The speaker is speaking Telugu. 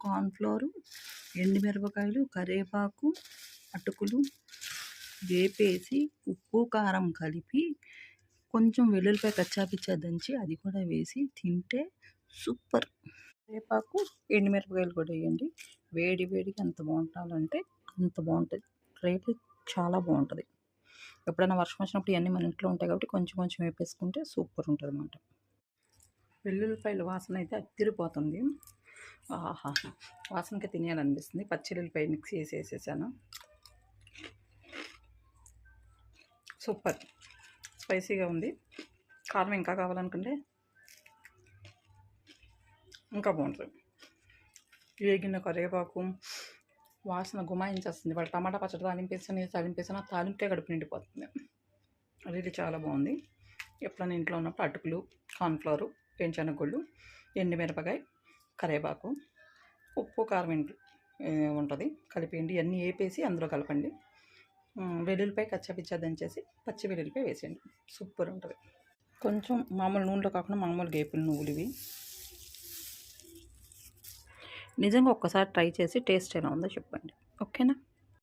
కార్న్‌ఫ్లోర్, ఎండుమిరపకాయలు, కరివేపాకు, అటుకులు వేపేసి ఉప్పు, కారం కలిపి కొంచెం వెల్లుల్లిపాయ కచ్చాపిచ్చా దంచి అది కూడా వేసి తింటే సూపర్. కరివేపాకు, ఎండుమిరపకాయలు కూడా వేయండి. వేడి వేడిగా ఎంత బాగుంటాలంటే అంత బాగుంటుంది. రేపు చాలా బాగుంటుంది. ఎప్పుడైనా వర్షం వచ్చినప్పుడు ఇవన్నీ మన ఇంట్లో ఉంటాయి కాబట్టి కొంచెం కొంచెం వేపేసుకుంటే సూపర్ ఉంటుంది అన్నమాట. వెల్లుల్లిపాయల వాసన అయితే అదిరిపోతుంది. ఆహా, వాసనకి తినేయాలనిపిస్తుంది. పచ్చిల్లిపాయ మిక్సీ వేసేసాను. సూపర్ స్పైసీగా ఉంది. కారం ఇంకా కావాలనుకుంటే ఇంకా బాగుంటుంది. వేగిన కరివేపాకు వాసన గుమాయించేస్తుంది. వాళ్ళు టమాటా పచ్చడి తాలింపేసిన ఆ తాలింపే కడుపు నిండిపోతుంది. అది చాలా బాగుంది. ఎప్పుడైనా ఇంట్లో ఉన్నప్పుడు అటుకులు, కార్న్‌ఫ్లోర్, వేరుశనగగుళ్ళు, ఎండుమిరపకాయ, కరివేపాకు, ఉప్పు, కారం ఉంటుంది కలిపేయండి. ఇవన్నీ వేపేసి అందులో కలపండి. వెల్లుల్లిపాయ కచ్చాపిచ్చా దంచేసి పచ్చి వెల్లుల్లిపాయ వేసేయండి. సూపర్ ఉంటుంది. కొంచెం మామూలు నూనెలో కాకుండా మామూలు గేపులు నువ్వులు ఇవి. నిజంగా ఒక్కసారి ట్రై చేసి టేస్ట్ ఎలా ఉందో చెప్పండి. ఓకేనా?